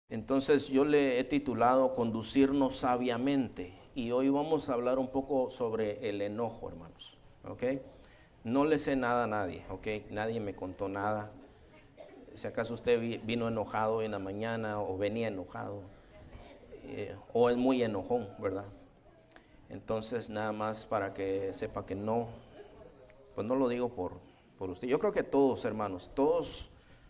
Entonces yo le he titulado Conducirnos sabiamente, y hoy vamos a hablar un poco sobre el enojo, hermanos, ¿ok? No le sé nada a nadie, ¿ok? Nadie me contó nada. Si acaso usted vino enojado en la mañana o venía enojado, o es muy enojón, ¿verdad? Entonces nada más para que sepa que no, pues no lo digo por usted. Yo creo que todos, hermanos, todos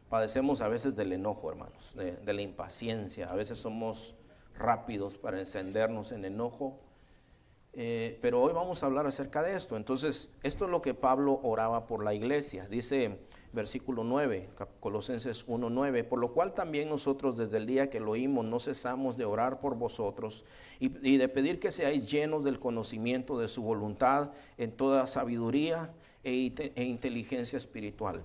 padecemos a veces del enojo, hermanos, de la impaciencia. A veces somos rápidos para encendernos en enojo, pero hoy vamos a hablar acerca de esto. Entonces, esto es lo que Pablo oraba por la iglesia. Dice versículo 9, Colosenses 1:9, por lo cual también nosotros desde el día que lo oímos no cesamos de orar por vosotros y de pedir que seáis llenos del conocimiento de su voluntad en toda sabiduría e inteligencia espiritual.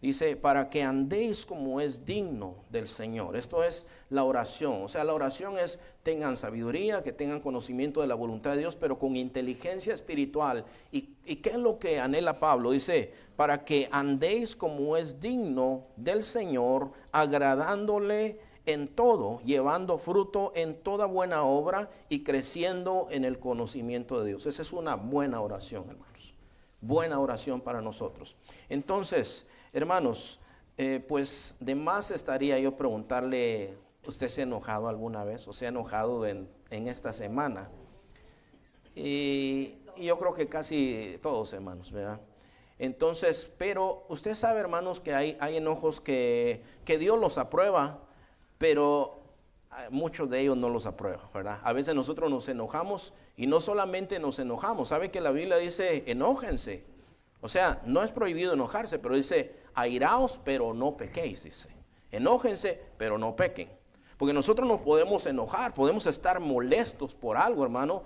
Dice, para que andéis como es digno del Señor. Esto es la oración. O sea, la oración es, tengan sabiduría, que tengan conocimiento de la voluntad de Dios, pero con inteligencia espiritual. ¿Y qué es lo que anhela Pablo? Dice, para que andéis como es digno del Señor, agradándole en todo, llevando fruto en toda buena obra y creciendo en el conocimiento de Dios. Esa es una buena oración, hermanos. Buena oración para nosotros. Entonces, hermanos, pues de más estaría yo preguntarle, ¿usted se ha enojado alguna vez o se ha enojado en esta semana? Y yo creo que casi todos, hermanos, ¿verdad? Entonces, pero usted sabe, hermanos, que hay enojos que Dios los aprueba, pero muchos de ellos no los aprueba, ¿verdad? A veces nosotros nos enojamos y no solamente nos enojamos. ¿Sabe que la Biblia dice enójense? O sea, no es prohibido enojarse, pero dice airaos, pero no pequéis, dice. Enójense, pero no pequen. Porque nosotros nos podemos enojar, podemos estar molestos por algo, hermano,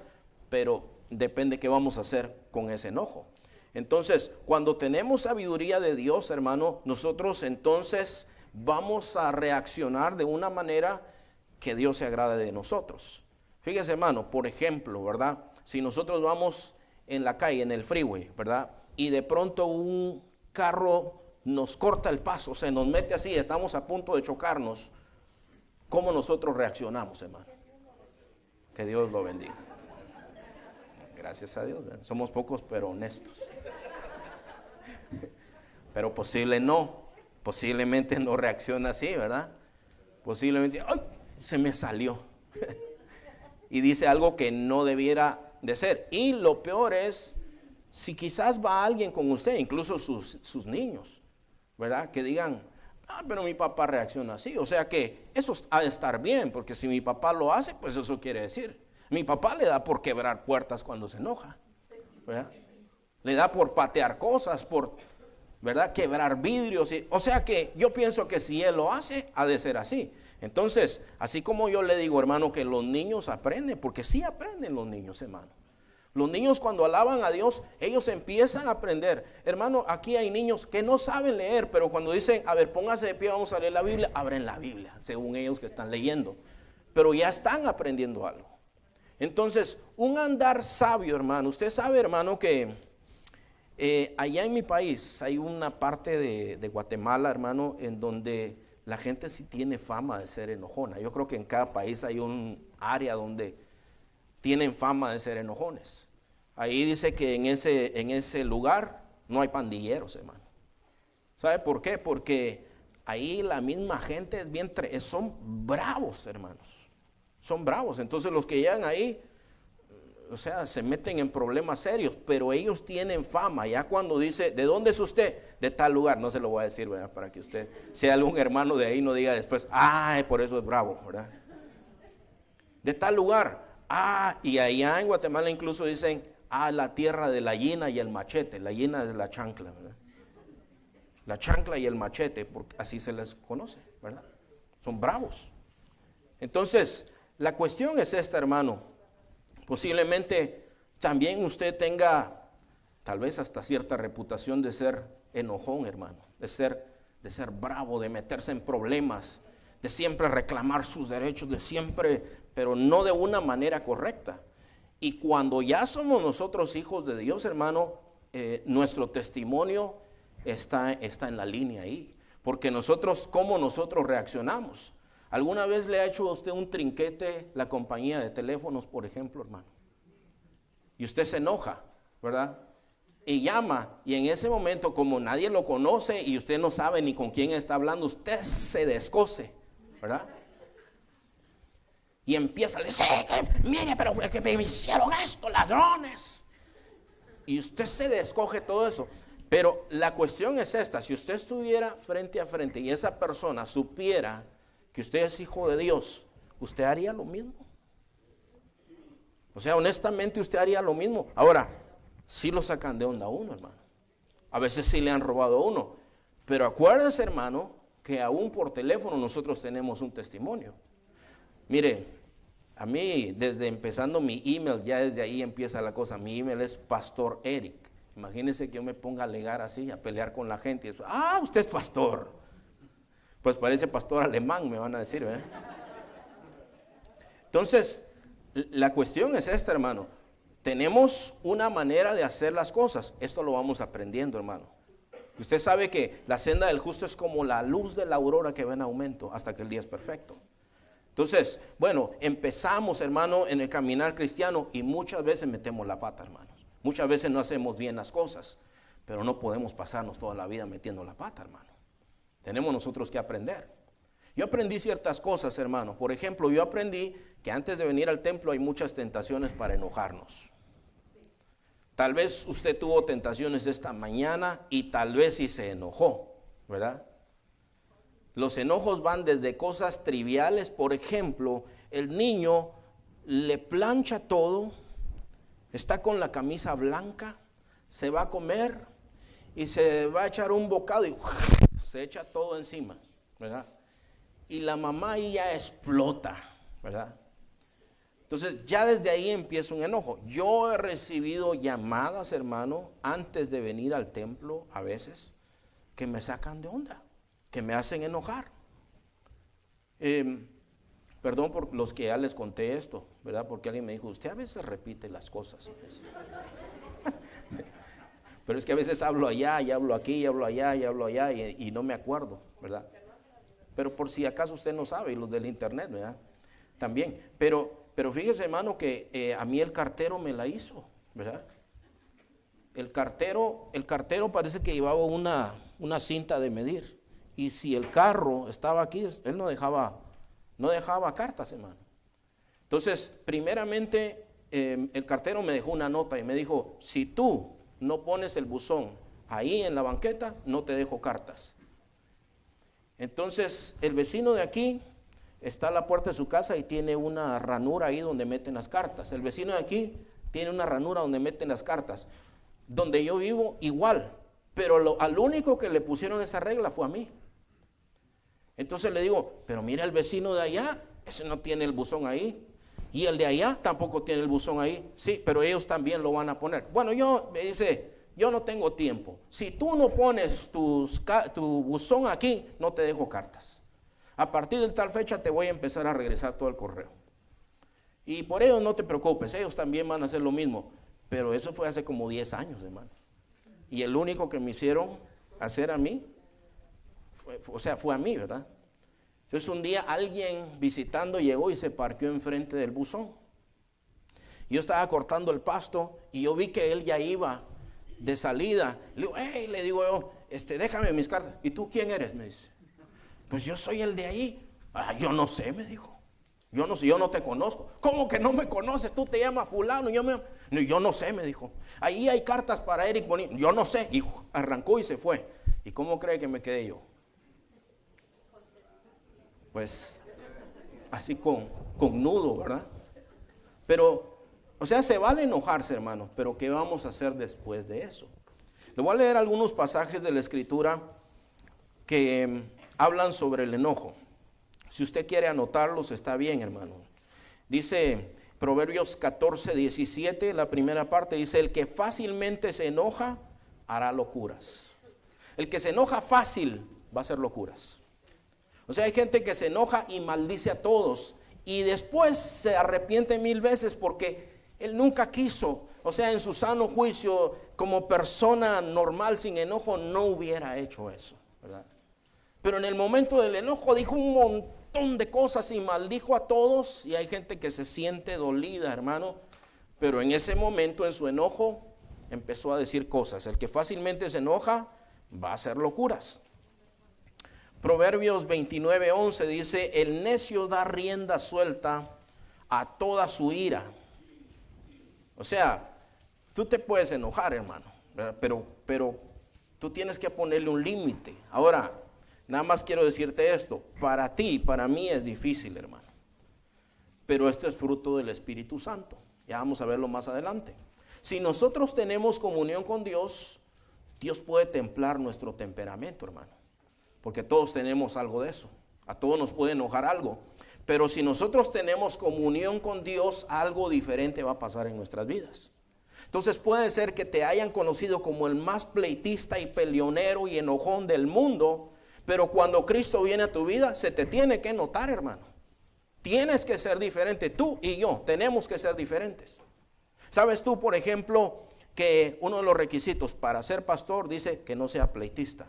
pero depende qué vamos a hacer con ese enojo. Entonces, cuando tenemos sabiduría de Dios, hermano, nosotros entonces vamos a reaccionar de una manera que Dios se agrade de nosotros. Fíjese, hermano, por ejemplo, ¿verdad? Si nosotros vamos en la calle, en el freeway, ¿verdad? Y de pronto un carro nos corta el paso, se nos mete así, estamos a punto de chocarnos. ¿Cómo nosotros reaccionamos, hermano? Que Dios lo bendiga. Gracias a Dios, ¿verdad? Somos pocos pero honestos. Pero posiblemente no reacciona así, ¿verdad? Posiblemente, ¡ay! Se me salió. Y dice algo que no debiera de ser. Y lo peor es, si quizás va alguien con usted, incluso sus niños, ¿verdad? Que digan, pero mi papá reacciona así. O sea que eso ha de estar bien, porque si mi papá lo hace, pues eso quiere decir. Mi papá le da por quebrar puertas cuando se enoja, ¿verdad? Le da por patear cosas, por, ¿verdad? Quebrar vidrios. O sea que yo pienso que si él lo hace, ha de ser así. Entonces, así como yo le digo, hermano, que los niños aprenden, porque sí aprenden los niños, hermano. Los niños cuando alaban a Dios, ellos empiezan a aprender. Hermano, aquí hay niños que no saben leer, pero cuando dicen, a ver, póngase de pie, vamos a leer la Biblia, abren la Biblia, según ellos que están leyendo. Pero ya están aprendiendo algo. Entonces, un andar sabio, hermano. Usted sabe, hermano, que allá en mi país hay una parte de Guatemala, hermano, en donde la gente sí tiene fama de ser enojona. Yo creo que en cada país hay un área donde tienen fama de ser enojones. Ahí dice que en ese lugar no hay pandilleros, hermano. ¿Sabe por qué? Porque ahí la misma gente es bien, son bravos, hermanos. Son bravos. Entonces los que llegan ahí, o sea, se meten en problemas serios, pero ellos tienen fama. Ya cuando dice, ¿de dónde es usted? De tal lugar, no se lo voy a decir, ¿verdad? Para que usted, si hay algún hermano de ahí, no diga después, por eso es bravo, ¿verdad? De tal lugar, y allá en Guatemala incluso dicen, la tierra de la llina y el machete. La llina es la chancla, ¿verdad? La chancla y el machete, porque así se les conoce, ¿verdad? Son bravos. Entonces, la cuestión es esta, hermano. Posiblemente también usted tenga tal vez hasta cierta reputación de ser enojón, hermano, de ser bravo, de meterse en problemas, de siempre reclamar sus derechos, de siempre, pero no de una manera correcta. Y cuando ya somos nosotros hijos de Dios, hermano, nuestro testimonio está en la línea ahí, porque ¿cómo nosotros reaccionamos? ¿Alguna vez le ha hecho a usted un trinquete la compañía de teléfonos, por ejemplo, hermano? Y usted se enoja, ¿verdad? Y llama, y en ese momento, como nadie lo conoce y usted no sabe ni con quién está hablando, usted se descoce, ¿verdad? Y empieza a decir, mire, pero que me hicieron esto, ladrones. Y usted se descoge todo eso. Pero la cuestión es esta: si usted estuviera frente a frente y esa persona supiera que usted es hijo de Dios, ¿usted haría lo mismo? O sea, honestamente, usted haría lo mismo. Ahora, sí lo sacan de onda a uno, hermano. A veces sí le han robado a uno. Pero acuérdense, hermano, que aún por teléfono nosotros tenemos un testimonio. Mire, a mí, desde empezando mi email, ya desde ahí empieza la cosa. Mi email es Pastor Eric. Imagínense que yo me ponga a alegar así, a pelear con la gente. Y después, usted es pastor. Pues parece pastor alemán, me van a decir, ¿verdad? Entonces, la cuestión es esta, hermano. Tenemos una manera de hacer las cosas. Esto lo vamos aprendiendo, hermano. Usted sabe que la senda del justo es como la luz de la aurora que va en aumento hasta que el día es perfecto. Entonces, bueno, empezamos, hermano, en el caminar cristiano y muchas veces metemos la pata, hermanos. Muchas veces no hacemos bien las cosas, pero no podemos pasarnos toda la vida metiendo la pata, hermano. Tenemos nosotros que aprender. Yo aprendí ciertas cosas, hermano. Por ejemplo, yo aprendí que antes de venir al templo hay muchas tentaciones para enojarnos. Tal vez usted tuvo tentaciones esta mañana y tal vez sí se enojó, ¿verdad? Los enojos van desde cosas triviales. Por ejemplo, el niño le plancha todo, está con la camisa blanca, se va a comer y se va a echar un bocado y se echa todo encima, ¿verdad? Y la mamá ahí ya explota, ¿verdad? Entonces ya desde ahí empieza un enojo. Yo he recibido llamadas, hermano, antes de venir al templo a veces, que me sacan de onda, que me hacen enojar. Perdón por los que ya les conté esto, ¿verdad? Porque alguien me dijo, usted a veces repite las cosas. Pero es que a veces hablo allá y hablo aquí y hablo allá y hablo allá y no me acuerdo, ¿verdad? Pero por si acaso usted no sabe, y los del internet, ¿verdad? También. Pero fíjese, hermano, que a mí el cartero me la hizo, ¿verdad? El cartero parece que llevaba una cinta de medir. Y si el carro estaba aquí, él no dejaba cartas, hermano. Entonces, primeramente, el cartero me dejó una nota y me dijo, si tú no pones el buzón ahí en la banqueta, no te dejo cartas. Entonces, el vecino de aquí está a la puerta de su casa y tiene una ranura ahí donde meten las cartas. El vecino de aquí tiene una ranura donde meten las cartas. Donde yo vivo, igual. Pero al único que le pusieron esa regla fue a mí. Entonces le digo, pero mira el vecino de allá, ese no tiene el buzón ahí. Y el de allá tampoco tiene el buzón ahí. Sí, pero ellos también lo van a poner. Bueno, me dice, yo no tengo tiempo. Si tú no pones tu buzón aquí, no te dejo cartas. A partir de tal fecha te voy a empezar a regresar todo el correo. Y por ello no te preocupes, ellos también van a hacer lo mismo. Pero eso fue hace como 10 años, hermano. Y el único que me hicieron hacer a mí, fue a mí, ¿verdad? Entonces un día alguien visitando llegó y se parqueó enfrente del buzón. Yo estaba cortando el pasto y yo vi que él ya iba de salida. Le digo, hey, le digo yo, déjame mis cartas. ¿Y tú quién eres? Me dice. Pues yo soy el de ahí. Yo no sé, me dijo. Yo no sé, yo no te conozco. ¿Cómo que no me conoces? Tú te llamas fulano. Yo no sé, me dijo. Ahí hay cartas para Eric Bonilla. Yo no sé. Y arrancó y se fue. ¿Y cómo cree que me quedé yo? Pues así con nudo, ¿verdad? Pero, o sea, se vale enojarse, hermano, pero ¿qué vamos a hacer después de eso? Le voy a leer algunos pasajes de la Escritura que hablan sobre el enojo. Si usted quiere anotarlos, está bien, hermano. Dice Proverbios 14:17, la primera parte, dice, el que fácilmente se enoja, hará locuras. El que se enoja fácil, va a hacer locuras. O sea, hay gente que se enoja y maldice a todos y después se arrepiente 1000 veces porque él nunca quiso, o sea, en su sano juicio, como persona normal sin enojo, no hubiera hecho eso, ¿verdad? Pero en el momento del enojo dijo un montón montón de cosas y maldijo a todos. Y hay gente que se siente dolida, hermano, pero en ese momento, en su enojo, empezó a decir cosas. El que fácilmente se enoja va a hacer locuras. Proverbios 29:11 dice: el necio da rienda suelta a toda su ira. O sea, tú te puedes enojar, hermano, ¿verdad? Pero tú tienes que ponerle un límite. Ahora, nada más quiero decirte esto: para ti, para mí es difícil, hermano, pero esto es fruto del Espíritu Santo. Ya vamos a verlo más adelante. Si nosotros tenemos comunión con Dios, Dios puede templar nuestro temperamento, hermano, porque todos tenemos algo de eso. A todos nos puede enojar algo, pero si nosotros tenemos comunión con Dios, algo diferente va a pasar en nuestras vidas. Entonces puede ser que te hayan conocido como el más pleitista y peleonero y enojón del mundo, pero cuando Cristo viene a tu vida, se te tiene que notar, hermano. Tienes que ser diferente. Tú y yo tenemos que ser diferentes. ¿Sabes tú, por ejemplo, que uno de los requisitos para ser pastor dice que no sea pleitista?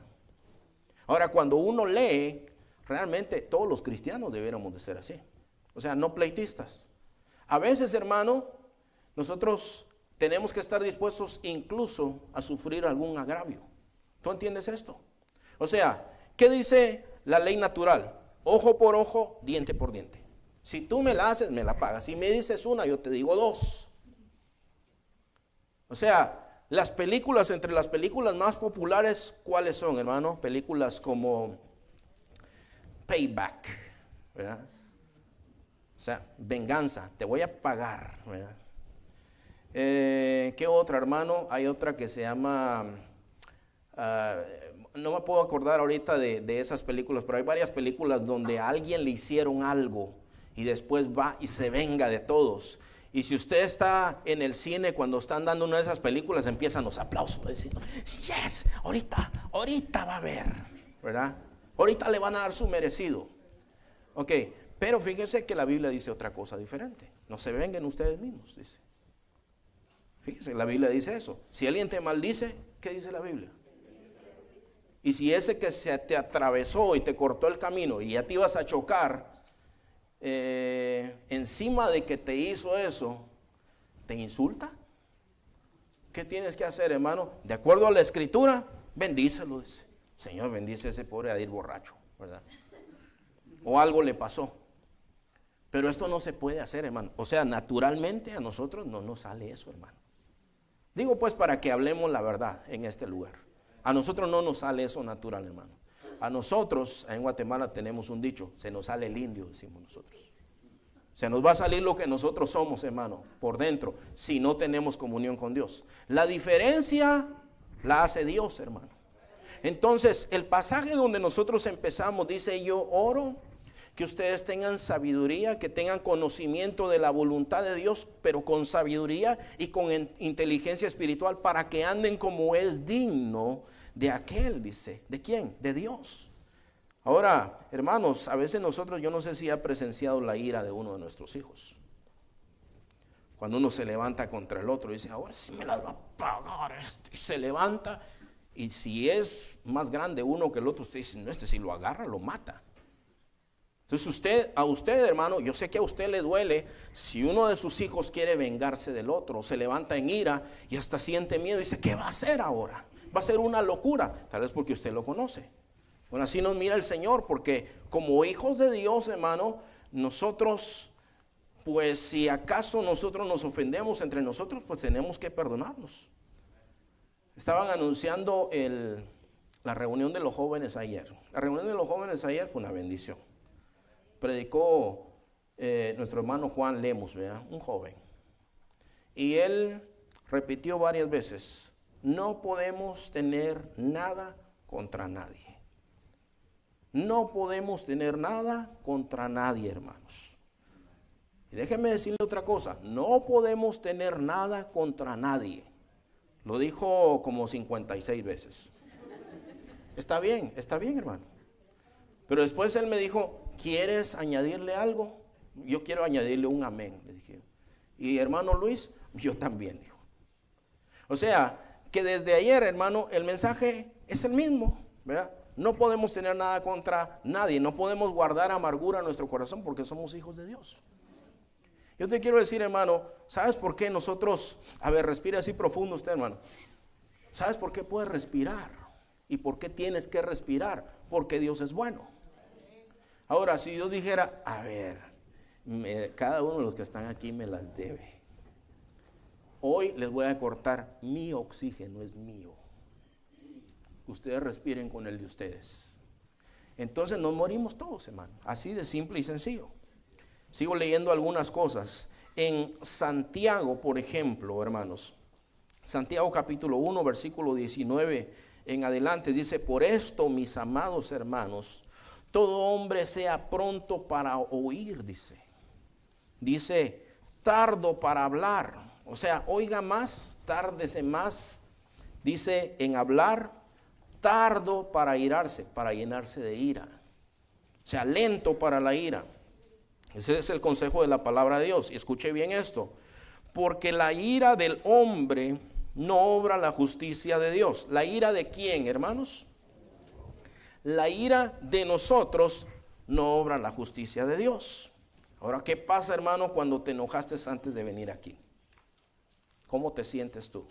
Ahora, cuando uno lee, realmente todos los cristianos debiéramos de ser así. O sea, no pleitistas. A veces, hermano, nosotros tenemos que estar dispuestos incluso a sufrir algún agravio. ¿Tú entiendes esto? O sea, ¿qué dice la ley natural? Ojo por ojo, diente por diente. Si tú me la haces, me la pagas. Si me dices una, yo te digo dos. O sea, las películas, entre las películas más populares, ¿cuáles son, hermano? Películas como Payback, ¿verdad? O sea, venganza, te voy a pagar, ¿verdad? ¿Qué otra, hermano? Hay otra que se llama, no me puedo acordar ahorita de esas películas, pero hay varias películas donde a alguien le hicieron algo y después va y se venga de todos. Y si usted está en el cine cuando están dando una de esas películas, empiezan los aplausos diciendo: yes, ahorita va a haber, ¿verdad? Ahorita le van a dar su merecido. Ok, pero fíjense que la Biblia dice otra cosa diferente. No se vengan ustedes mismos, dice. Fíjense, la Biblia dice eso. Si alguien te maldice, ¿qué dice la Biblia? Y si ese que se te atravesó y te cortó el camino y ya te ibas a chocar, encima de que te hizo eso, te insulta, ¿qué tienes que hacer, hermano? De acuerdo a la Escritura, bendícelo, dice: Señor, bendice a ese pobre Adir borracho, ¿verdad? O algo le pasó. Pero esto no se puede hacer, hermano. O sea, naturalmente a nosotros no nos sale eso, hermano. Digo pues para que hablemos la verdad en este lugar. A nosotros no nos sale eso natural, hermano. A nosotros, en Guatemala tenemos un dicho: se nos sale el indio, decimos nosotros. Se nos va a salir lo que nosotros somos, hermano, por dentro, si no tenemos comunión con Dios. La diferencia la hace Dios, hermano. Entonces, el pasaje donde nosotros empezamos dice: yo oro que ustedes tengan sabiduría, que tengan conocimiento de la voluntad de Dios, pero con sabiduría y con inteligencia espiritual, para que anden como es digno de aquel, dice. ¿De quién? De Dios. Ahora, hermanos, a veces nosotros, yo no sé si ha presenciado la ira de uno de nuestros hijos. Cuando uno se levanta contra el otro y dice: ahora sí me las va a pagar este. Y se levanta, y si es más grande uno que el otro, usted dice: no, este si lo agarra, lo mata. Entonces a usted, hermano, yo sé que a usted le duele si uno de sus hijos quiere vengarse del otro, se levanta en ira y hasta siente miedo y dice: ¿qué va a hacer ahora? Va a ser una locura, tal vez porque usted lo conoce. Bueno, así nos mira el Señor, porque como hijos de Dios, hermano, nosotros, pues si acaso nosotros nos ofendemos entre nosotros, pues tenemos que perdonarnos. Estaban anunciando la reunión de los jóvenes ayer. La reunión de los jóvenes ayer fue una bendición. Predicó nuestro hermano Juan Lemos, ¿verdad? Un joven. Y él repitió varias veces: no podemos tener nada contra nadie. No podemos tener nada contra nadie, hermanos. Y déjenme decirle otra cosa: no podemos tener nada contra nadie. Lo dijo como 56 veces. Está bien, hermano. Pero después él me dijo: ¿quieres añadirle algo? Yo quiero añadirle un amén, le dije. Y hermano Luis, yo también, dijo. O sea, que desde ayer, hermano, el mensaje es el mismo, ¿verdad? No podemos tener nada contra nadie. No podemos guardar amargura en nuestro corazón porque somos hijos de Dios. Yo te quiero decir, hermano, ¿sabes por qué nosotros, respire así profundo usted, hermano? ¿Sabes por qué puedes respirar? ¿Y por qué tienes que respirar? Porque Dios es bueno. Ahora, si Dios dijera, cada uno de los que están aquí me las debe. Hoy les voy a cortar mi oxígeno, es mío. Ustedes respiren con el de ustedes. Entonces nos morimos todos, hermano. Así de simple y sencillo. Sigo leyendo algunas cosas. En Santiago, por ejemplo, hermanos. Santiago capítulo 1, versículo 19 en adelante. Dice, por esto, mis amados hermanos, todo hombre sea pronto para oír, dice. Dice, tardo para hablar. O sea, oiga más, tárdese más. Dice, en hablar, tardo para irarse, para llenarse de ira. O sea, lento para la ira. Ese es el consejo de la palabra de Dios. Y escuche bien esto. Porque la ira del hombre no obra la justicia de Dios. ¿La ira de quién, hermanos? La ira de nosotros no obra la justicia de Dios. Ahora, ¿qué pasa, hermano, cuando te enojaste antes de venir aquí? ¿Cómo te sientes tú?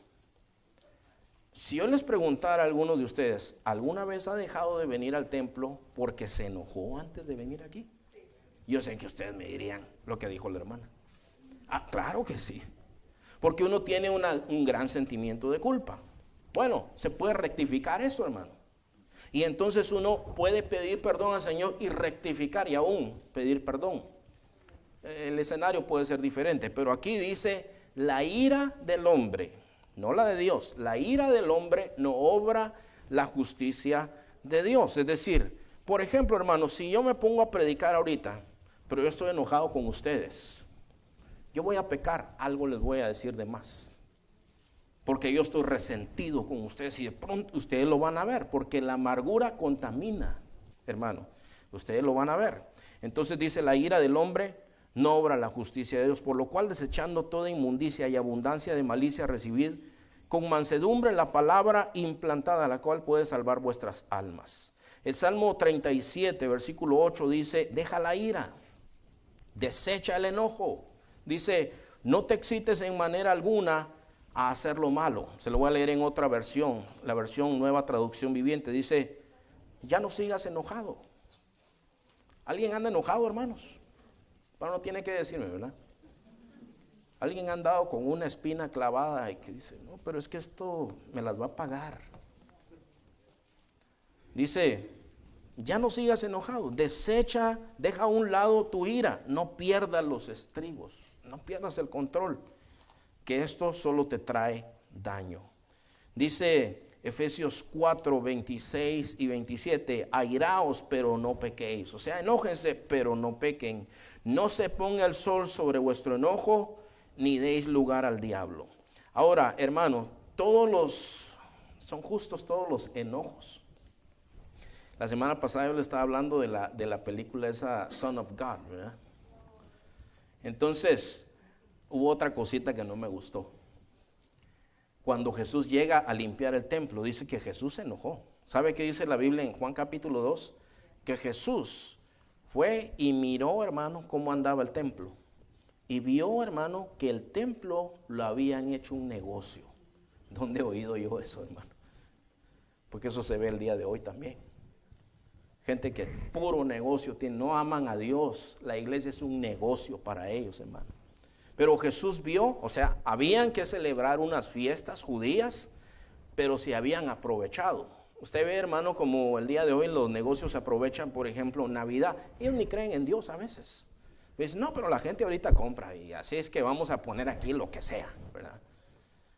Si yo les preguntara a algunos de ustedes, ¿alguna vez ha dejado de venir al templo porque se enojó antes de venir aquí? Yo sé que ustedes me dirían lo que dijo la hermana. Claro que sí. Porque uno tiene un gran sentimiento de culpa. Bueno, se puede rectificar eso, hermano. Y entonces uno puede pedir perdón al Señor y rectificar y aún pedir perdón. El escenario puede ser diferente, pero aquí dice, la ira del hombre, no la de Dios, la ira del hombre no obra la justicia de Dios. Es decir, por ejemplo, hermano, si yo me pongo a predicar ahorita, pero yo estoy enojado con ustedes, yo voy a pecar, algo les voy a decir de más. Porque yo estoy resentido con ustedes y de pronto ustedes lo van a ver, porque la amargura contamina, hermano. Ustedes lo van a ver. Entonces dice, la ira del hombre no obra la justicia de Dios, por lo cual desechando toda inmundicia y abundancia de malicia recibid con mansedumbre la palabra implantada, la cual puede salvar vuestras almas. El Salmo 37, versículo 8 dice, deja la ira, desecha el enojo. Dice, no te excites en manera alguna a hacer lo malo. Se lo voy a leer en otra versión, la versión Nueva Traducción Viviente. Dice, ya no sigas enojado. ¿Alguien anda enojado, hermanos? Bueno, no tiene que decirme, ¿verdad? Alguien ha andado con una espina clavada y que dice, no, pero es que esto me las va a pagar. Dice, ya no sigas enojado, desecha, deja a un lado tu ira, no pierdas los estribos, no pierdas el control, que esto solo te trae daño. Dice Efesios 4, 26 y 27, airaos pero no pequéis, o sea, enójense pero no pequen, no se ponga el sol sobre vuestro enojo, ni deis lugar al diablo. Ahora, hermanos, son justos todos los enojos. La semana pasada yo le estaba hablando de la película esa Son of God, ¿verdad? Entonces, hubo otra cosita que no me gustó. Cuando Jesús llega a limpiar el templo, dice que Jesús se enojó. ¿Sabe qué dice la Biblia en Juan capítulo 2? Que Jesús fue y miró, hermano, cómo andaba el templo. Y vio, hermano, que el templo lo habían hecho un negocio. ¿Dónde he oído yo eso, hermano? Porque eso se ve el día de hoy también. Gente que puro negocio tiene, no aman a Dios. La iglesia es un negocio para ellos, hermano. Pero Jesús vio, o sea, habían que celebrar unas fiestas judías, pero se habían aprovechado. Usted ve, hermano, como el día de hoy los negocios se aprovechan, por ejemplo, Navidad. Ellos ni creen en Dios a veces. Dicen, no, pero la gente ahorita compra y así es que vamos a poner aquí lo que sea, ¿verdad?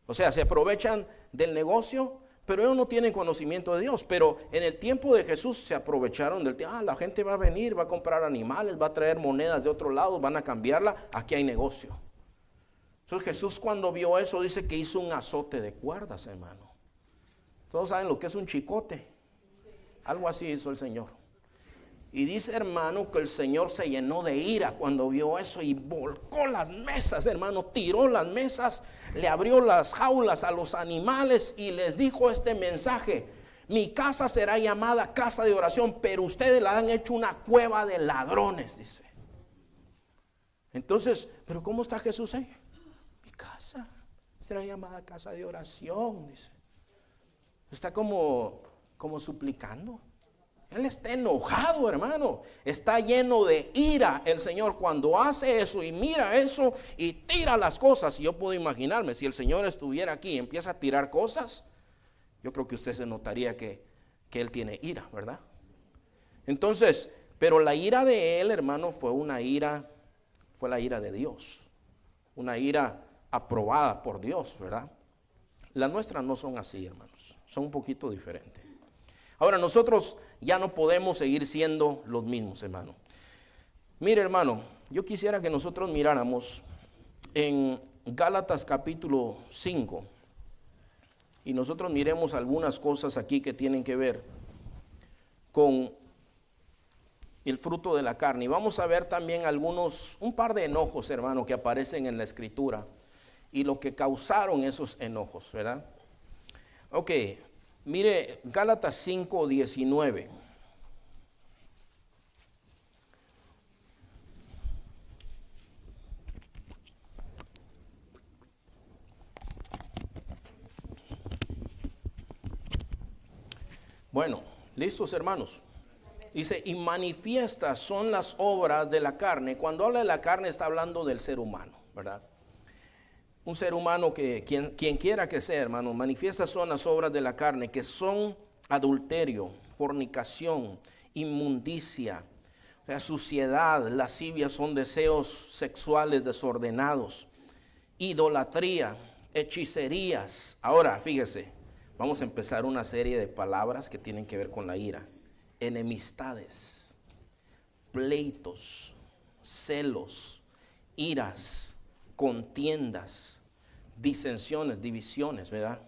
O sea, se aprovechan del negocio, pero ellos no tienen conocimiento de Dios. Pero en el tiempo de Jesús se aprovecharon del tiempo. La gente va a venir, va a comprar animales, va a traer monedas de otro lado, van a cambiarla, aquí hay negocio. Entonces Jesús cuando vio eso dice que hizo un azote de cuerdas, hermano. Todos saben lo que es un chicote. Algo así hizo el Señor. Y dice, hermano, que el Señor se llenó de ira cuando vio eso y volcó las mesas, hermano, tiró las mesas, le abrió las jaulas a los animales y les dijo este mensaje: Mi casa será llamada casa de oración, pero ustedes la han hecho una cueva de ladrones, dice. Entonces, ¿pero cómo está Jesús ahí? Mi casa será llamada casa de oración, dice. Está como suplicando. Él está enojado, hermano. Está lleno de ira el Señor cuando hace eso y mira eso y tira las cosas. Y yo puedo imaginarme, si el Señor estuviera aquí y empieza a tirar cosas, yo creo que usted se notaría que Él tiene ira, ¿verdad? Entonces, pero la ira de Él, hermano, fue la ira de Dios. Una ira aprobada por Dios, ¿verdad? Las nuestras no son así, hermanos. Son un poquito diferentes. Ahora, nosotros ya no podemos seguir siendo los mismos, hermano. Mire, hermano, yo quisiera que nosotros miráramos en Gálatas capítulo 5 y nosotros miremos algunas cosas aquí que tienen que ver con el fruto de la carne. Y vamos a ver también un par de enojos, hermano, que aparecen en la Escritura y lo que causaron esos enojos, ¿verdad? Ok. Mire, Gálatas 5:19. Bueno, listos, hermanos. Dice, y manifiestas son las obras de la carne. Cuando habla de la carne está hablando del ser humano, ¿verdad? Un ser humano que quien quiera que sea, hermano, manifiestas son las obras de la carne, que son adulterio, fornicación, inmundicia, suciedad, lascivia, son deseos sexuales desordenados, idolatría, hechicerías. Ahora, fíjese, vamos a empezar una serie de palabras que tienen que ver con la ira. Enemistades, pleitos, celos, iras, contiendas, disensiones, divisiones, ¿verdad?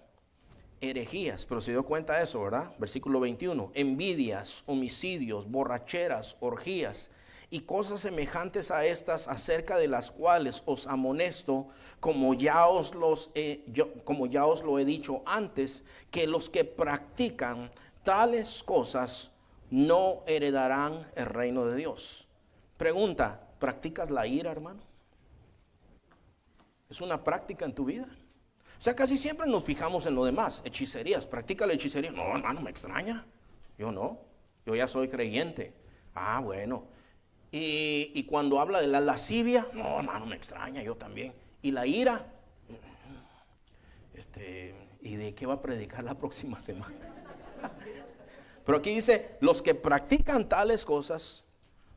Herejías, pero se dio cuenta de eso, ¿verdad? Versículo 21, envidias, homicidios, borracheras, orgías y cosas semejantes a estas, acerca de las cuales os amonesto, como ya os lo he dicho antes, que los que practican tales cosas no heredarán el reino de Dios. Pregunta, ¿practicas la ira, hermano? ¿Es una práctica en tu vida? O sea, casi siempre nos fijamos en lo demás. Hechicerías, ¿practica la hechicería? No, hermano, me extraña. Yo no, yo ya soy creyente. Ah, bueno. Y cuando habla de la lascivia, no, hermano, me extraña, yo también. Y la ira, ¿y de qué va a predicar la próxima semana? Pero aquí dice, los que practican tales cosas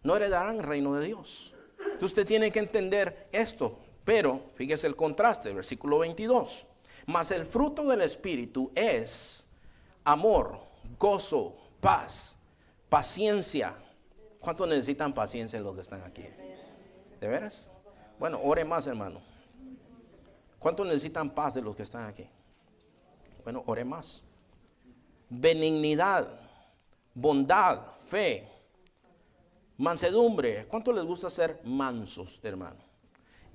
no heredarán el reino de Dios. Entonces usted tiene que entender esto. Pero, fíjese el contraste, versículo 22. Mas el fruto del Espíritu es amor, gozo, paz, paciencia. ¿Cuántos necesitan paciencia los que están aquí? ¿De veras? Bueno, ore más, hermano. ¿Cuántos necesitan paz de los que están aquí? Bueno, ore más. Benignidad, bondad, fe, mansedumbre. ¿Cuánto les gusta ser mansos, hermano?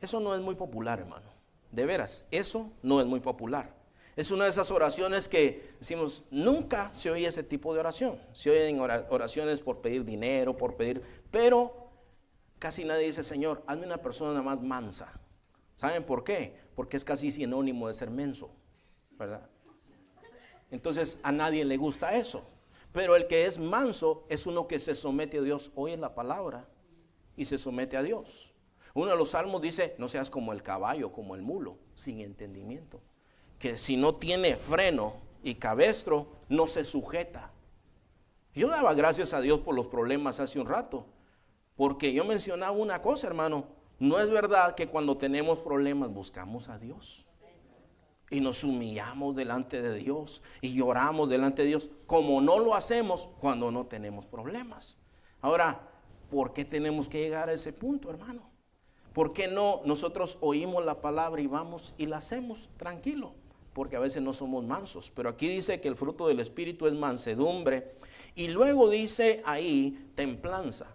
Eso no es muy popular, hermano. De veras, eso no es muy popular. Es una de esas oraciones que decimos, nunca se oye ese tipo de oración. Se oyen oraciones por pedir dinero, pero casi nadie dice, Señor, hazme una persona más mansa. ¿Saben por qué? Porque es casi sinónimo de ser menso, ¿verdad? Entonces a nadie le gusta eso. Pero el que es manso es uno que se somete a Dios, oye la palabra y se somete a Dios. Uno de los salmos dice, no seas como el caballo, como el mulo, sin entendimiento. Que si no tiene freno y cabestro, no se sujeta. Yo daba gracias a Dios por los problemas hace un rato. Porque yo mencionaba una cosa, hermano. No es verdad que cuando tenemos problemas buscamos a Dios. Y nos humillamos delante de Dios. Y lloramos delante de Dios. Como no lo hacemos cuando no tenemos problemas. Ahora, ¿por qué tenemos que llegar a ese punto, hermano? ¿Por qué no nosotros oímos la palabra y vamos y la hacemos tranquilo? Porque a veces no somos mansos. Pero aquí dice que el fruto del Espíritu es mansedumbre. Y luego dice ahí templanza.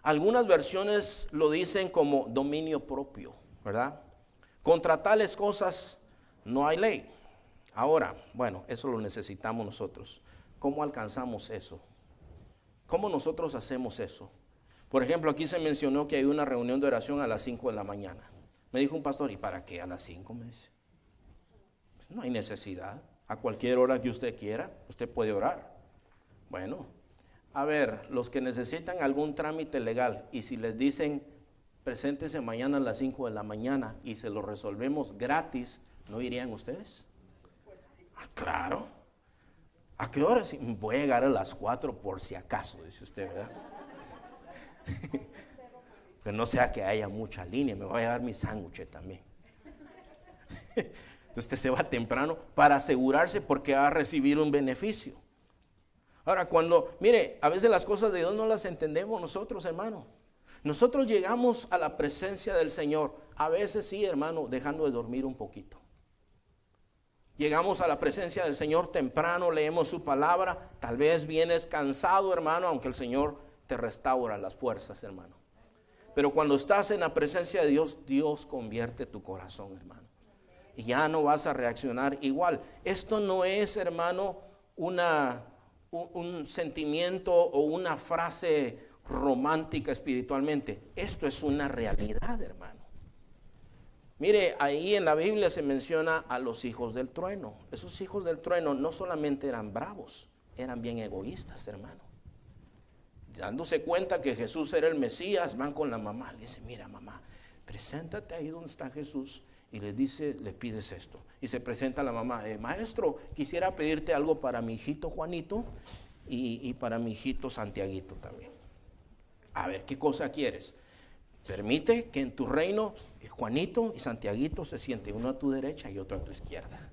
Algunas versiones lo dicen como dominio propio, ¿verdad? Contra tales cosas no hay ley. Ahora, bueno, eso lo necesitamos nosotros. ¿cómo alcanzamos eso? ¿Cómo nosotros hacemos eso? Por ejemplo, aquí se mencionó que hay una reunión de oración a las 5 de la mañana. Me dijo un pastor, ¿y para qué a las 5? Me dice. Pues no hay necesidad. A cualquier hora que usted quiera, usted puede orar. Bueno, a ver, los que necesitan algún trámite legal y si les dicen, preséntese mañana a las 5 de la mañana y se lo resolvemos gratis, ¿no irían ustedes? Ah, claro. ¿A qué hora? Voy a llegar a las 4 por si acaso, dice usted, ¿verdad? Que no sea que haya mucha línea, me voy a llevar mi sándwich también. Entonces usted se va temprano para asegurarse porque va a recibir un beneficio. Ahora mire, a veces las cosas de Dios no las entendemos nosotros, hermano. Nosotros llegamos a la presencia del Señor, a veces sí, hermano, dejando de dormir un poquito. Llegamos a la presencia del Señor temprano, leemos su palabra, tal vez vienes cansado, hermano, aunque el Señor te restaura las fuerzas, hermano. Pero cuando estás en la presencia de Dios, Dios convierte tu corazón, hermano. Y ya no vas a reaccionar igual. Esto no es, hermano, un sentimiento o una frase romántica espiritualmente. Esto es una realidad, hermano. Mire, ahí en la Biblia se menciona a los hijos del trueno. Esos hijos del trueno no solamente eran bravos, eran bien egoístas, hermano. Dándose cuenta que Jesús era el Mesías, van con la mamá. Le dice, mira mamá, preséntate ahí donde está Jesús. Y le pides esto. Y se presenta la mamá, maestro, quisiera pedirte algo para mi hijito Juanito y para mi hijito Santiaguito también. A ver, ¿qué cosa quieres? Permite que en tu reino Juanito y Santiaguito se sienten uno a tu derecha y otro a tu izquierda.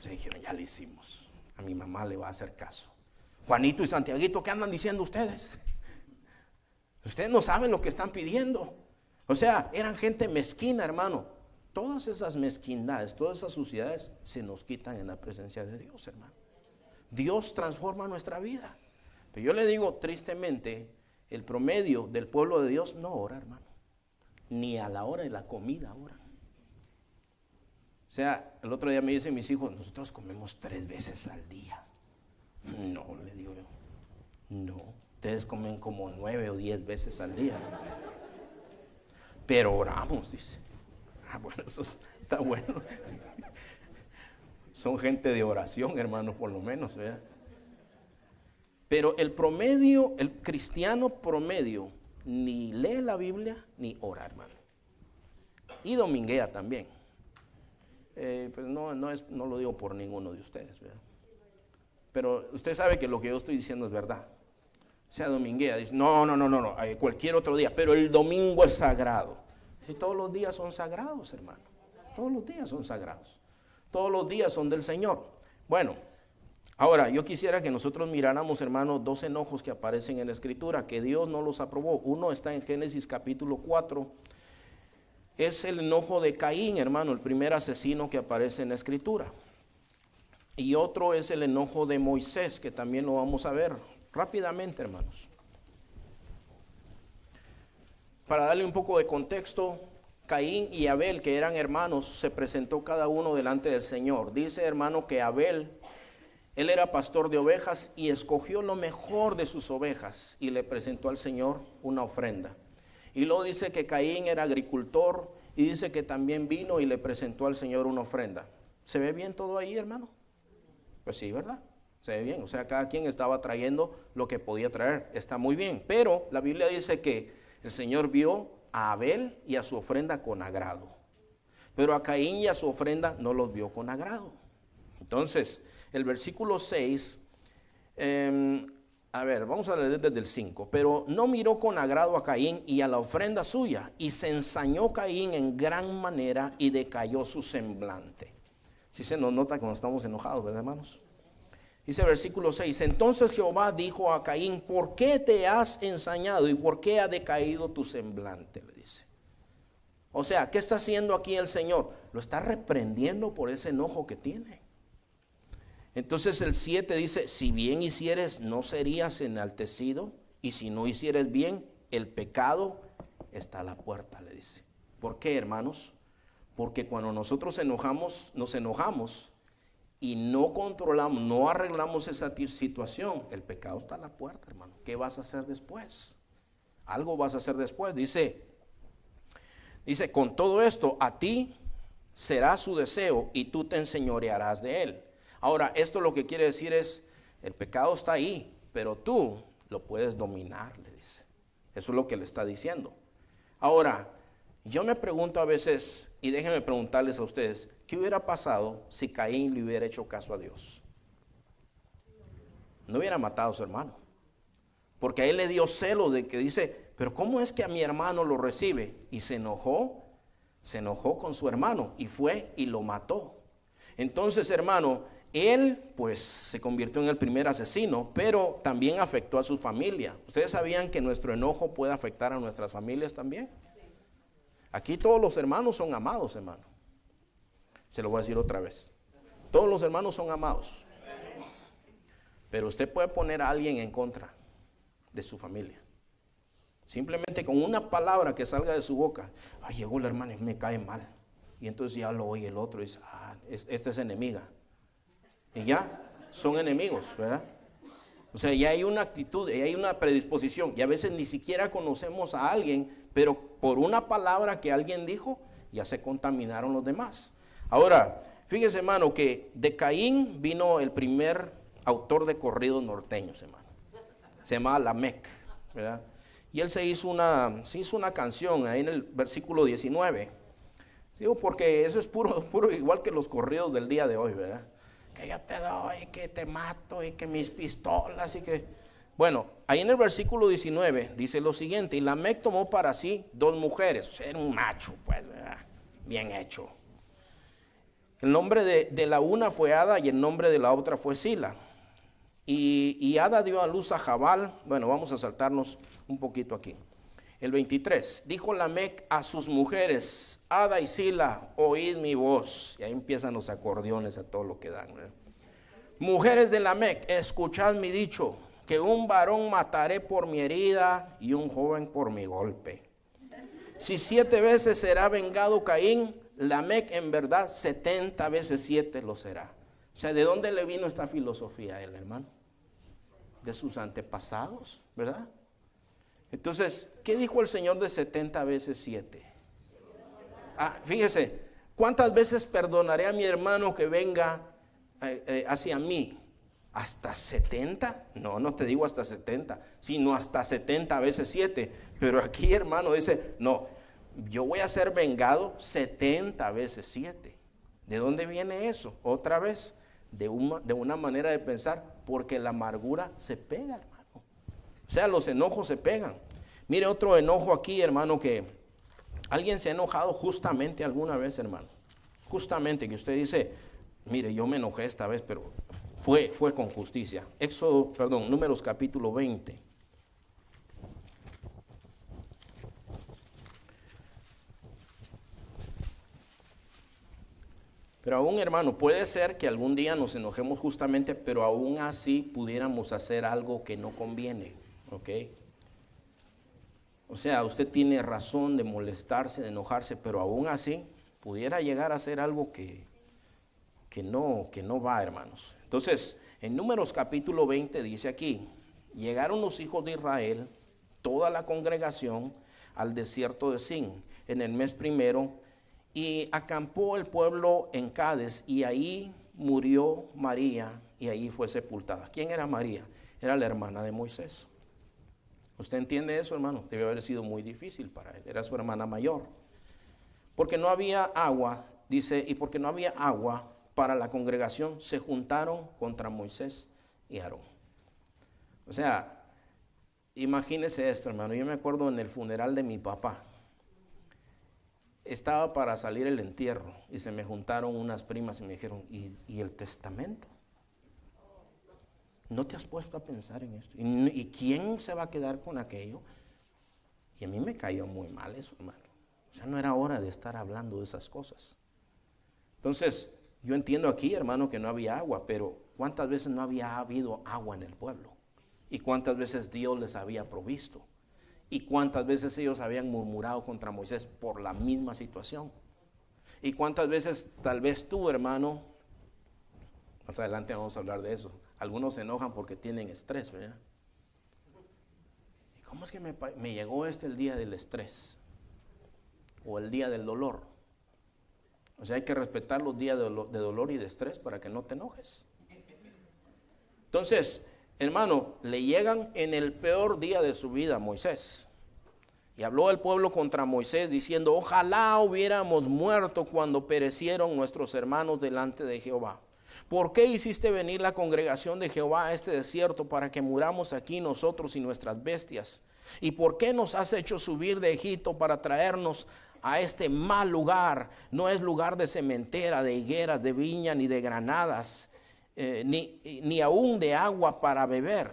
Se dijeron, ya le hicimos. A mi mamá le va a hacer caso. Juanito y Santiaguito, ¿qué andan diciendo ustedes? Ustedes no saben lo que están pidiendo. O sea, eran gente mezquina, hermano. Todas esas mezquindades, todas esas suciedades se nos quitan en la presencia de Dios, hermano. Dios transforma nuestra vida. Pero yo le digo, tristemente, el promedio del pueblo de Dios no ora, hermano. Ni a la hora de la comida oran. O sea, el otro día me dicen mis hijos, nosotros comemos 3 veces al día. No, le digo yo. No, ustedes comen como 9 o 10 veces al día, ¿no? Pero oramos, dice. Ah, bueno, eso está bueno. Son gente de oración, hermano, por lo menos, ¿verdad? Pero el promedio, el cristiano promedio, ni lee la Biblia ni ora, hermano. Y dominguea también. Pues no lo digo por ninguno de ustedes, ¿verdad? Pero usted sabe que lo que yo estoy diciendo es verdad. O sea, dominguea, dice, no, cualquier otro día, pero el domingo es sagrado. Si todos los días son sagrados, hermano. Todos los días son sagrados. Todos los días son del Señor. Bueno, ahora yo quisiera que nosotros miráramos, hermano, 2 enojos que aparecen en la Escritura, que Dios no los aprobó. Uno está en Génesis capítulo 4. Es el enojo de Caín, hermano, el primer asesino que aparece en la Escritura. Y otro es el enojo de Moisés, que también lo vamos a ver rápidamente, hermanos. Para darle un poco de contexto, Caín y Abel, que eran hermanos, se presentó cada uno delante del Señor. Dice, hermano, que Abel, él era pastor de ovejas y escogió lo mejor de sus ovejas y le presentó al Señor una ofrenda. Y luego dice que Caín era agricultor y dice que también vino y le presentó al Señor una ofrenda. ¿Se ve bien todo ahí, hermano? Pues sí, ¿verdad? Se ve bien. O sea, cada quien estaba trayendo lo que podía traer. Está muy bien. Pero la Biblia dice que el Señor vio a Abel y a su ofrenda con agrado. Pero a Caín y a su ofrenda no los vio con agrado. Entonces, el versículo 6, vamos a leer desde el 5. Pero no miró con agrado a Caín y a la ofrenda suya, y se ensañó Caín en gran manera y decayó su semblante. Sí se nos nota cuando estamos enojados, ¿verdad, hermanos? Dice el versículo 6, entonces Jehová dijo a Caín, ¿por qué te has ensañado y por qué ha decaído tu semblante? Le dice. O sea, ¿qué está haciendo aquí el Señor? Lo está reprendiendo por ese enojo que tiene. Entonces el 7 dice, si bien hicieres, no serías enaltecido, y si no hicieres bien, el pecado está a la puerta, le dice. ¿Por qué, hermanos? Porque cuando nosotros nos enojamos y no controlamos, no arreglamos esa situación, el pecado está a la puerta, hermano. ¿Qué vas a hacer después? Algo vas a hacer después. Dice, con todo esto, a ti será su deseo y tú te enseñorearás de él. Ahora, esto lo que quiere decir es, el pecado está ahí, pero tú lo puedes dominar, le dice. Eso es lo que le está diciendo. Ahora, yo me pregunto a veces, y déjenme preguntarles a ustedes, ¿qué hubiera pasado si Caín le hubiera hecho caso a Dios? No hubiera matado a su hermano. Porque a él le dio celo de que dice, pero ¿cómo es que a mi hermano lo recibe? Y se enojó con su hermano y fue y lo mató. Entonces, hermano, él pues se convirtió en el primer asesino, pero también afectó a su familia. ¿Ustedes sabían que nuestro enojo puede afectar a nuestras familias también? Aquí todos los hermanos son amados, hermano. Se lo voy a decir otra vez. Todos los hermanos son amados. Pero usted puede poner a alguien en contra de su familia. Simplemente con una palabra que salga de su boca. Ay, llegó la hermana y me cae mal. Y entonces ya lo oye el otro y dice, esta es enemiga. Y ya son enemigos, ¿verdad? O sea, ya hay una actitud, ya hay una predisposición. Y a veces ni siquiera conocemos a alguien, pero por una palabra que alguien dijo, ya se contaminaron los demás. Ahora, fíjese, hermano, que de Caín vino el primer autor de corridos norteños, hermano. Se llamaba Lamec, ¿verdad? Y él se hizo una canción ahí en el versículo 19. Digo, porque eso es puro igual que los corridos del día de hoy, ¿verdad? Que yo te doy, que te mato, y que mis pistolas, y que... Bueno, ahí en el versículo 19 dice lo siguiente, y Lamec tomó para sí 2 mujeres, o sea, era un macho, pues, ¿verdad? Bien hecho. El nombre de la una fue Ada y el nombre de la otra fue Sila. Y Ada dio a luz a Jabal. Bueno, vamos a saltarnos un poquito aquí. El 23, dijo Lamec a sus mujeres, Ada y Sila, oíd mi voz. Y ahí empiezan los acordeones a todo lo que dan, ¿verdad? Mujeres de Lamec, escuchad mi dicho, que un varón mataré por mi herida y un joven por mi golpe. Si 7 veces será vengado Caín, Lamec en verdad 70 veces 7 lo será. O sea, ¿de dónde le vino esta filosofía a él, hermano? De sus antepasados, ¿verdad? Entonces, ¿qué dijo el Señor de 70 veces 7? Fíjese, ¿cuántas veces perdonaré a mi hermano que venga hacia mí? ¿Hasta 70? No te digo hasta 70, sino hasta 70 veces 7. Pero aquí, hermano, dice, no, yo voy a ser vengado 70 veces 7. ¿De dónde viene eso? Otra vez, de una manera de pensar, porque la amargura se pega, hermano. O sea, los enojos se pegan. Mire otro enojo aquí, hermano, que alguien se ha enojado justamente alguna vez, hermano. Justamente, que usted dice, mire, yo me enojé esta vez, pero fue con justicia. Números capítulo 20. Pero aún, hermano, puede ser que algún día nos enojemos justamente, pero aún así pudiéramos hacer algo que no conviene, ¿ok? O sea, usted tiene razón de molestarse, de enojarse, pero aún así pudiera llegar a hacer algo que no va, hermanos. Entonces, en Números capítulo 20 dice aquí, llegaron los hijos de Israel, toda la congregación, al desierto de Sin, en el mes primero, y acampó el pueblo en Cades, y ahí murió María, y ahí fue sepultada. ¿Quién era María? Era la hermana de Moisés. ¿Usted entiende eso, hermano? Debe haber sido muy difícil para él. Era su hermana mayor. Porque no había agua, dice, y porque no había agua para la congregación, se juntaron contra Moisés y Aarón. O sea, imagínese esto, hermano. Yo me acuerdo en el funeral de mi papá. Estaba para salir el entierro y se me juntaron unas primas y me dijeron, ¿y el testamento? ¿No te has puesto a pensar en esto? ¿Y quién se va a quedar con aquello? Y a mí me cayó muy mal eso, hermano. O sea, no era hora de estar hablando de esas cosas. Entonces, yo entiendo aquí, hermano, que no había agua, pero ¿cuántas veces no había habido agua en el pueblo? ¿Y cuántas veces Dios les había provisto? ¿Y cuántas veces ellos habían murmurado contra Moisés por la misma situación? ¿Y cuántas veces tal vez tú, hermano, Más adelante vamos a hablar de eso. Algunos se enojan porque tienen estrés, ¿verdad? ¿Y cómo es que me llegó el día del estrés? O el día del dolor. O sea, hay que respetar los días de dolor y de estrés para que no te enojes. Entonces, hermano, le llegan en el peor día de su vida a Moisés. Y habló el pueblo contra Moisés diciendo: ojalá hubiéramos muerto cuando perecieron nuestros hermanos delante de Jehová. ¿Por qué hiciste venir la congregación de Jehová a este desierto para que muramos aquí nosotros y nuestras bestias? ¿Y por qué nos has hecho subir de Egipto para traernos a este mal lugar? No es lugar de sementera, de higueras, de viña, ni de granadas, ni aún de agua para beber.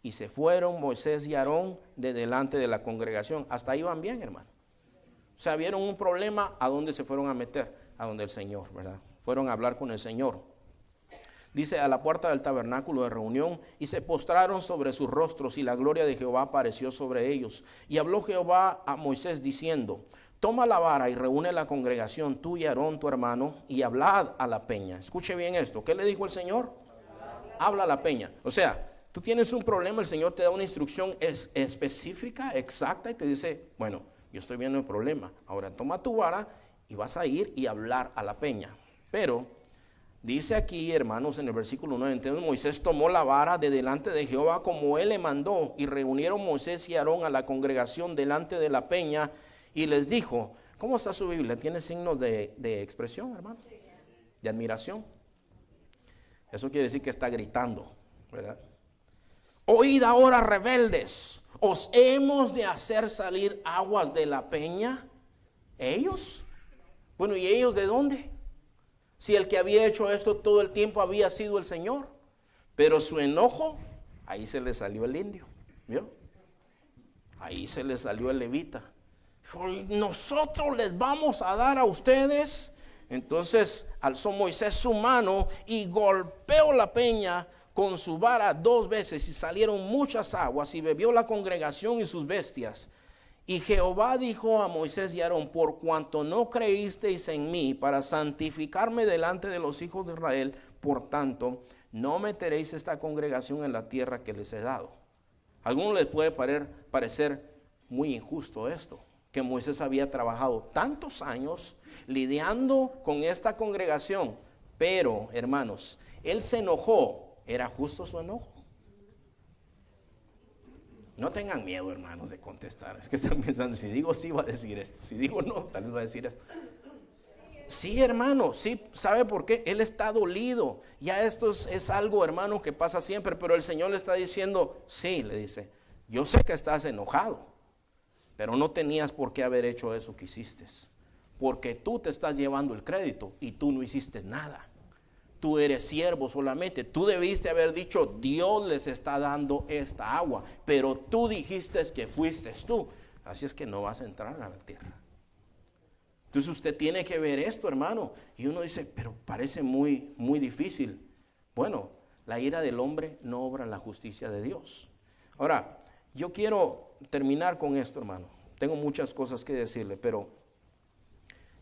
Y se fueron Moisés y Aarón de delante de la congregación. Hasta ahí van bien, hermano. O sea, vieron un problema, ¿a dónde se fueron a meter? A donde el Señor, ¿verdad? Fueron a hablar con el Señor. Dice: a la puerta del tabernáculo de reunión, y se postraron sobre sus rostros, y la gloria de Jehová apareció sobre ellos. Y habló Jehová a Moisés diciendo: toma la vara y reúne la congregación, tú y Aarón tu hermano, y hablad a la peña. Escuche bien esto. ¿Qué le dijo el Señor? Habla a la peña. O sea, tú tienes un problema, el Señor te da una instrucción específica, exacta, y te dice: bueno, yo estoy viendo el problema. Ahora toma tu vara y vas a ir y hablar a la peña. Pero dice aquí, hermanos, en el versículo 9, entonces Moisés tomó la vara de delante de Jehová como él le mandó, y reunieron Moisés y Aarón a la congregación delante de la peña, y les dijo: ¿cómo está su Biblia? ¿Tiene signos de expresión, hermano? De admiración. Eso quiere decir que está gritando, ¿verdad? Oíd ahora, rebeldes, ¿os hemos de hacer salir aguas de la peña? ¿Ellos? Bueno, ¿y ellos de dónde? Si el que había hecho esto todo el tiempo había sido el Señor. Pero su enojo, ahí se le salió el indio, ¿vio? Ahí se le salió el levita. Dijo: nosotros les vamos a dar a ustedes. Entonces alzó Moisés su mano y golpeó la peña con su vara 2 veces, y salieron muchas aguas, y bebió la congregación y sus bestias. Y Jehová dijo a Moisés y Aarón: por cuanto no creísteis en mí para santificarme delante de los hijos de Israel, por tanto no meteréis esta congregación en la tierra que les he dado. A algunos les puede parecer muy injusto esto, que Moisés había trabajado tantos años lidiando con esta congregación, pero, hermanos, él se enojó. ¿Era justo su enojo? No tengan miedo, hermanos, de contestar. Es que están pensando: si digo sí, va a decir esto. Si digo no, tal vez va a decir esto. Sí, hermano, sí. ¿Sabe por qué? Él está dolido. Ya esto es algo, hermano, que pasa siempre. Pero el Señor le está diciendo: sí, le dice, yo sé que estás enojado, pero no tenías por qué haber hecho eso que hiciste. Porque tú te estás llevando el crédito y tú no hiciste nada. Tú eres siervo solamente. Tú debiste haber dicho: Dios les está dando esta agua, pero tú dijiste que fuiste tú. Así es que no vas a entrar a la tierra. Entonces usted tiene que ver esto, hermano. Y uno dice: pero parece muy, muy difícil. Bueno, la ira del hombre no obra la justicia de Dios. Ahora, yo quiero terminar con esto, hermano. Tengo muchas cosas que decirle, pero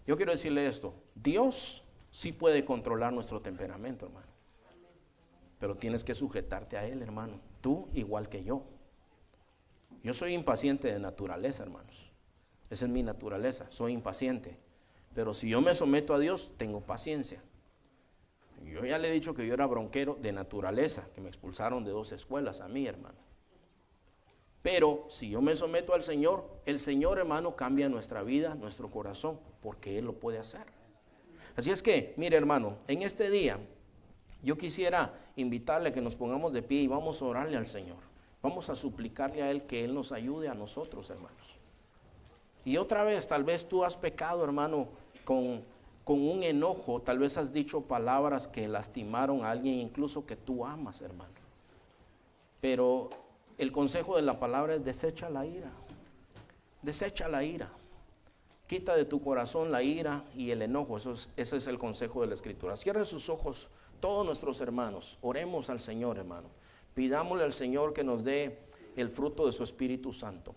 yo quiero decirle esto: Dios sí puede controlar nuestro temperamento, hermano. Pero tienes que sujetarte a Él, hermano. Tú igual que yo. Yo soy impaciente de naturaleza, hermanos. Esa es mi naturaleza, soy impaciente. Pero si yo me someto a Dios, tengo paciencia. Yo ya le he dicho que yo era bronquero de naturaleza, que me expulsaron de 2 escuelas a mí, hermano. Pero si yo me someto al Señor, el Señor, hermano, cambia nuestra vida, nuestro corazón, porque Él lo puede hacer. Así es que, mire, hermano, en este día yo quisiera invitarle a que nos pongamos de pie y vamos a orarle al Señor. Vamos a suplicarle a Él que Él nos ayude a nosotros, hermanos. Y otra vez, tal vez tú has pecado, hermano, con un enojo. Tal vez has dicho palabras que lastimaron a alguien, incluso que tú amas, hermano. Pero el consejo de la palabra es: desecha la ira. Desecha la ira. Quita de tu corazón la ira y el enojo. Ese es el consejo de la Escritura. Cierre sus ojos todos nuestros hermanos. Oremos al Señor, hermano. Pidámosle al Señor que nos dé el fruto de su Espíritu Santo.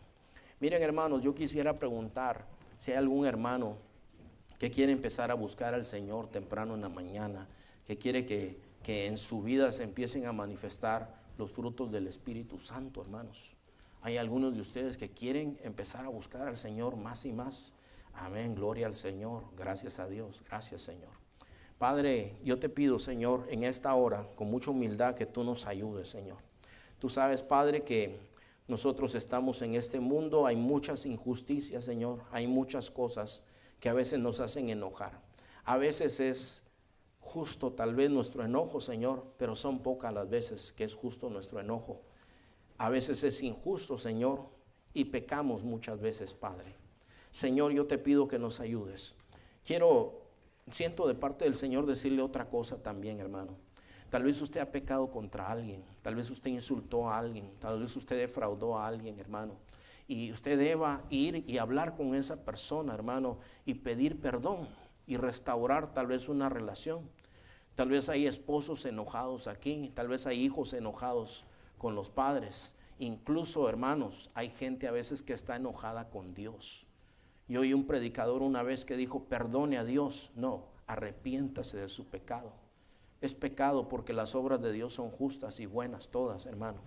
Miren, hermanos, yo quisiera preguntar si hay algún hermano que quiere empezar a buscar al Señor temprano en la mañana, que quiere que que en su vida se empiecen a manifestar los frutos del Espíritu Santo, hermanos. Hay algunos de ustedes que quieren empezar a buscar al Señor más y más. Amén, gloria al Señor, gracias a Dios, gracias Señor. Padre, yo te pido, Señor, en esta hora, con mucha humildad, que tú nos ayudes, Señor. Tú sabes, Padre, que nosotros estamos en este mundo, hay muchas injusticias, Señor, hay muchas cosas que a veces nos hacen enojar. A veces es justo tal vez nuestro enojo, Señor, pero son pocas las veces que es justo nuestro enojo. A veces es injusto, Señor, y pecamos muchas veces, Padre. Señor, yo te pido que nos ayudes. Siento de parte del Señor decirle otra cosa también, hermano. Tal vez usted ha pecado contra alguien, tal vez usted insultó a alguien, tal vez usted defraudó a alguien, hermano. Y usted deba ir y hablar con esa persona, hermano, y pedir perdón y restaurar tal vez una relación. Tal vez hay esposos enojados aquí, tal vez hay hijos enojados con los padres. Incluso, hermanos, hay gente a veces que está enojada con Dios. Yo oí un predicador una vez que dijo, perdone a Dios. No, arrepiéntase de su pecado. Es pecado porque las obras de Dios son justas y buenas todas, hermano.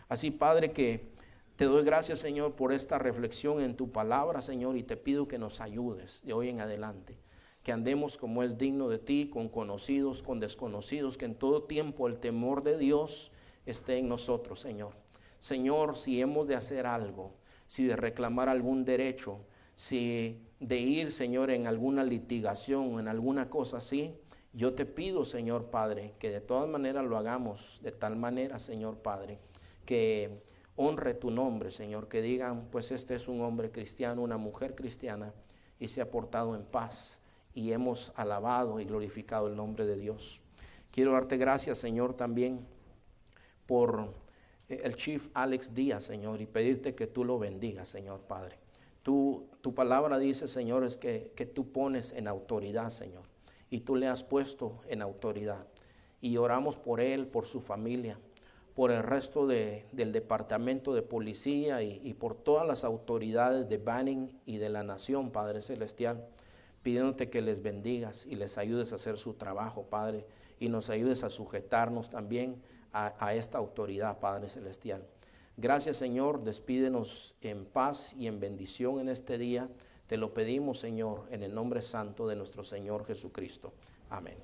Así, Padre, que te doy gracias, Señor, por esta reflexión en tu palabra, Señor, y te pido que nos ayudes de hoy en adelante. Que andemos como es digno de ti, con conocidos, con desconocidos, que en todo tiempo el temor de Dios esté en nosotros, Señor. Señor, si hemos de hacer algo, si de reclamar algún derecho, si de ir, Señor, en alguna litigación o en alguna cosa así, yo te pido, Señor Padre, que de todas maneras lo hagamos de tal manera, Señor Padre, que honre tu nombre, Señor, que digan, pues este es un hombre cristiano, una mujer cristiana, y se ha portado en paz, y hemos alabado y glorificado el nombre de Dios. Quiero darte gracias, Señor, también por el Chief Alex Díaz, Señor, y pedirte que tú lo bendigas, Señor Padre. Tu palabra dice, Señor, es que tú pones en autoridad, Señor, y tú le has puesto en autoridad. Y oramos por él, por su familia, por el resto del departamento de policía y por todas las autoridades de Banning y de la nación, Padre Celestial, pidiéndote que les bendigas y les ayudes a hacer su trabajo, Padre, y nos ayudes a sujetarnos también a esta autoridad, Padre Celestial. Gracias, Señor, despídenos en paz y en bendición en este día. Te lo pedimos, Señor, en el nombre santo de nuestro Señor Jesucristo. Amén.